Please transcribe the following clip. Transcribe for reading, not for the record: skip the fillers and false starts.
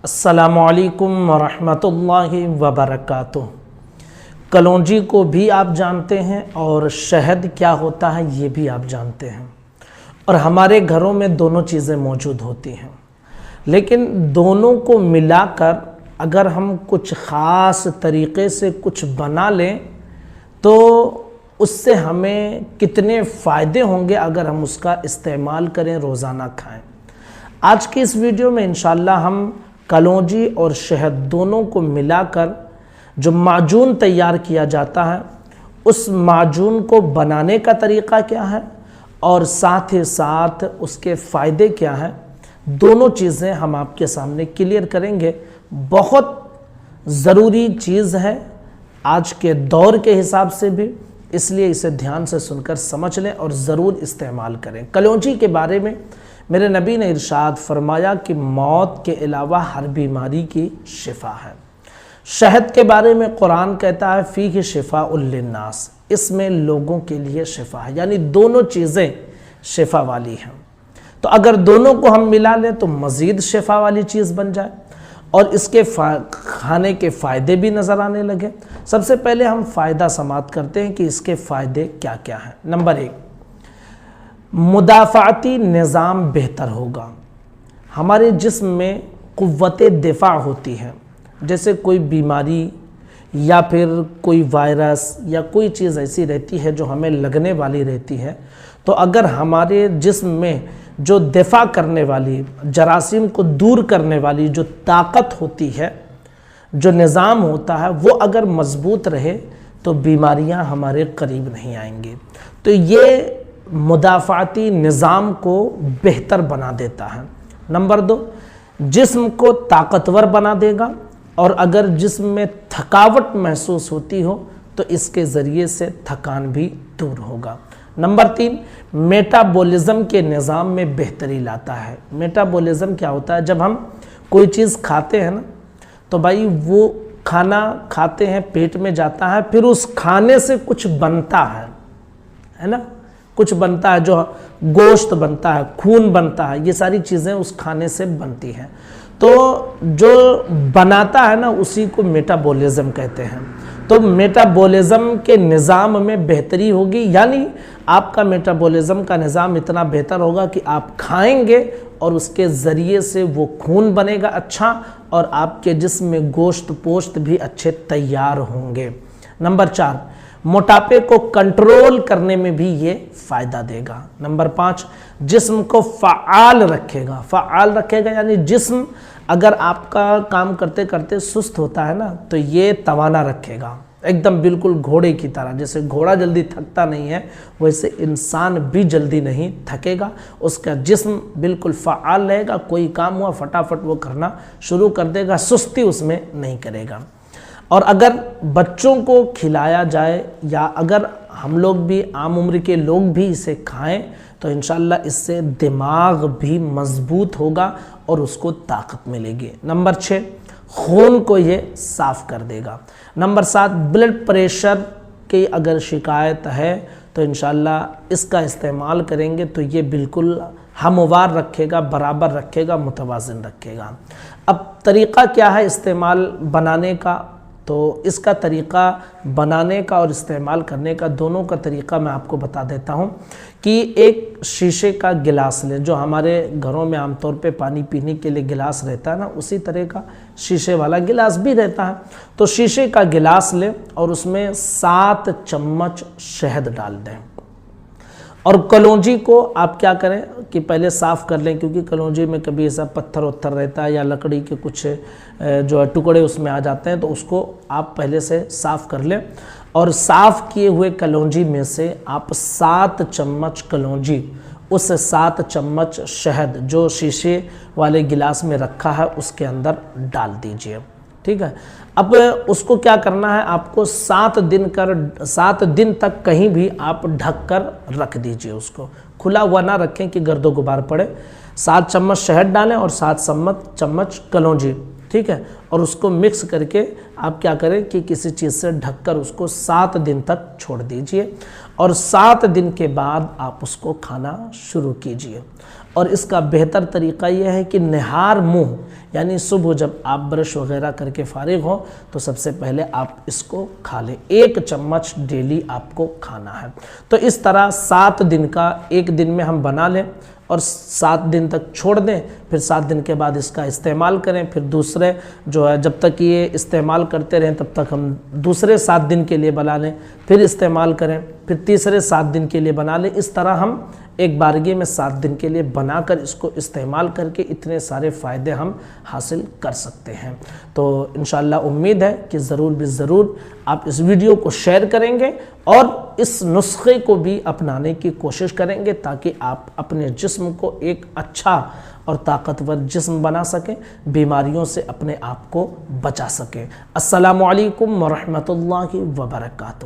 अस्सलामुअलैकुम वरहमतुल्लाहि वबरकातुह। कलौंजी को भी आप जानते हैं और शहद क्या होता है ये भी आप जानते हैं, और हमारे घरों में दोनों चीज़ें मौजूद होती हैं। लेकिन दोनों को मिलाकर अगर हम कुछ ख़ास तरीक़े से कुछ बना लें तो उससे हमें कितने फ़ायदे होंगे अगर हम उसका इस्तेमाल करें, रोज़ाना खाएं। आज की इस वीडियो में इंशाअल्लाह हम कलौंजी और शहद दोनों को मिलाकर जो माजून तैयार किया जाता है उस माजून को बनाने का तरीक़ा क्या है और साथ ही साथ उसके फ़ायदे क्या हैं, दोनों चीज़ें हम आपके सामने क्लियर करेंगे। बहुत ज़रूरी चीज़ है आज के दौर के हिसाब से भी, इसलिए इसे ध्यान से सुनकर समझ लें और ज़रूर इस्तेमाल करें। कलौंजी के बारे में मेरे नबी ने इरशाद फरमाया कि मौत के अलावा हर बीमारी की शिफा है। शहद के बारे में कुरान कहता है फ़ीहि शिफ़ाउल लिन्नास, इसमें लोगों के लिए शिफा है, यानी दोनों चीज़ें शिफा वाली हैं। तो अगर दोनों को हम मिला लें तो मज़ीद शिफा वाली चीज़ बन जाए और इसके खाने के फ़ायदे भी नज़र आने लगे। सबसे पहले हम फ़ायदा समाअत करते हैं कि इसके फ़ायदे क्या क्या हैं। नंबर 1, मुदाफ़ाती निज़ाम बेहतर होगा। हमारे जिस्म में क़ुव्वत दिफ़ा होती है, जैसे कोई बीमारी या फिर कोई वायरस या कोई चीज़ ऐसी रहती है जो हमें लगने वाली रहती है, तो अगर हमारे जिस्म में जो दिफ़ा करने वाली, जरासीम को दूर करने वाली जो ताकत होती है, जो निज़ाम होता है, वो अगर मज़बूत रहे तो बीमारियां हमारे करीब नहीं आएंगी। तो ये मुदाफ़ाती निज़ाम को बेहतर बना देता है। नंबर 2, जिस्म को ताकतवर बना देगा, और अगर जिस्म में थकावट महसूस होती हो तो इसके ज़रिए से थकान भी दूर होगा। नंबर 3, मेटाबॉलिज़्म के निज़ाम में बेहतरी लाता है। मेटाबॉलिज़्म क्या होता है? जब हम कोई चीज़ खाते हैं ना, तो भाई वो खाना खाते हैं, पेट में जाता है, फिर उस खाने से कुछ बनता है ना, कुछ बनता है, जो गोश्त बनता है, खून बनता है, ये सारी चीज़ें उस खाने से बनती हैं। तो जो बनाता है ना उसी को मेटाबॉलिज़्म कहते हैं। तो मेटाबॉलिज़्म के निज़ाम में बेहतरी होगी, यानी आपका मेटाबॉलिज़्म का निज़ाम इतना बेहतर होगा कि आप खाएंगे और उसके ज़रिए से वो खून बनेगा अच्छा, और आपके जिस्म में गोश्त पोश्त भी अच्छे तैयार होंगे। नंबर 4, मोटापे को कंट्रोल करने में भी ये फ़ायदा देगा। नंबर 5, जिस्म को फ़आल रखेगा, यानी जिस्म अगर आपका काम करते करते सुस्त होता है ना, तो ये तवाना रखेगा, एकदम बिल्कुल घोड़े की तरह। जैसे घोड़ा जल्दी थकता नहीं है, वैसे इंसान भी जल्दी नहीं थकेगा, उसका जिस्म बिल्कुल फ़आल रहेगा, कोई काम हुआ फटाफट वो करना शुरू कर देगा, सुस्ती उसमें नहीं करेगा। और अगर बच्चों को खिलाया जाए या अगर हम लोग भी, आम उम्र के लोग भी इसे खाएं, तो इंशाअल्लाह इससे दिमाग भी मजबूत होगा और उसको ताकत मिलेगी। नंबर 6, खून को ये साफ़ कर देगा। नंबर 7, ब्लड प्रेशर की अगर शिकायत है तो इंशाअल्लाह इसका इस्तेमाल करेंगे तो ये बिल्कुल हमवार रखेगा, बराबर रखेगा, मुतवाज़िन रखेगा। अब तरीक़ा क्या है इस्तेमाल बनाने का? तो इसका तरीक़ा बनाने का और इस्तेमाल करने का, दोनों का तरीक़ा मैं आपको बता देता हूँ कि एक शीशे का गिलास लें, जो हमारे घरों में आमतौर पे पानी पीने के लिए गिलास रहता है ना, उसी तरह का शीशे वाला गिलास भी रहता है। तो शीशे का गिलास लें और उसमें 7 चम्मच शहद डाल दें, और कलौंजी को आप क्या करें कि पहले साफ़ कर लें, क्योंकि कलौंजी में कभी ऐसा पत्थर वत्थर रहता है या लकड़ी के कुछ जो है टुकड़े उसमें आ जाते हैं, तो उसको आप पहले से साफ़ कर लें। और साफ़ किए हुए कलौंजी में से आप 7 चम्मच कलौंजी उस 7 चम्मच शहद जो शीशे वाले गिलास में रखा है उसके अंदर डाल दीजिए। ठीक है, अब उसको क्या करना है, आपको 7 दिन तक कहीं भी आप ढक कर रख दीजिए, उसको खुला हुआ ना रखें कि गर्दो गुबार पड़े। 7 चम्मच शहद डालें और 7 चम्मच कलौंजी, ठीक है, और उसको मिक्स करके आप क्या करें कि किसी चीज़ से ढककर उसको 7 दिन तक छोड़ दीजिए, और 7 दिन के बाद आप उसको खाना शुरू कीजिए। اور اس کا بہتر طریقہ یہ ہے کہ نہار منہ، یعنی صبح جب آپ برش وغیرہ کر کے فارغ ہوں تو سب سے پہلے آپ اس کو کھا لیں، 1 چمچ ڈیلی آپ کو کھانا ہے۔ تو اس طرح 7 دن کا ایک دن میں ہم بنا لیں اور 7 دن تک چھوڑ دیں، پھر 7 دن کے بعد اس کا استعمال کریں، پھر دوسرے جو ہے جب تک یہ استعمال کرتے رہیں تب تک ہم دوسرے 7 دن کے لیے بنا لیں، پھر استعمال کریں، پھر تیسرے 7 دن کے لیے بنا لیں۔ اس طرح ہم ایک بارگی میں 7 دن کے لیے بنا کر اس کو استعمال کر کے اتنے سارے فائدے ہم حاصل کر سکتے ہیں۔ تو انشاءاللہ امید ہے کہ ضرور بھی ضرور آپ اس ویڈیو کو شیئر کریں گے اور اس نسخے کو بھی اپنانے کی کوشش کریں گے تاکہ آپ اپنے جسم کو ایک اچھا اور طاقتور جسم بنا سکیں، بیماریوں سے اپنے آپ کو بچا سکیں۔ السلام علیکم ورحمۃ اللہ وبرکاتہ۔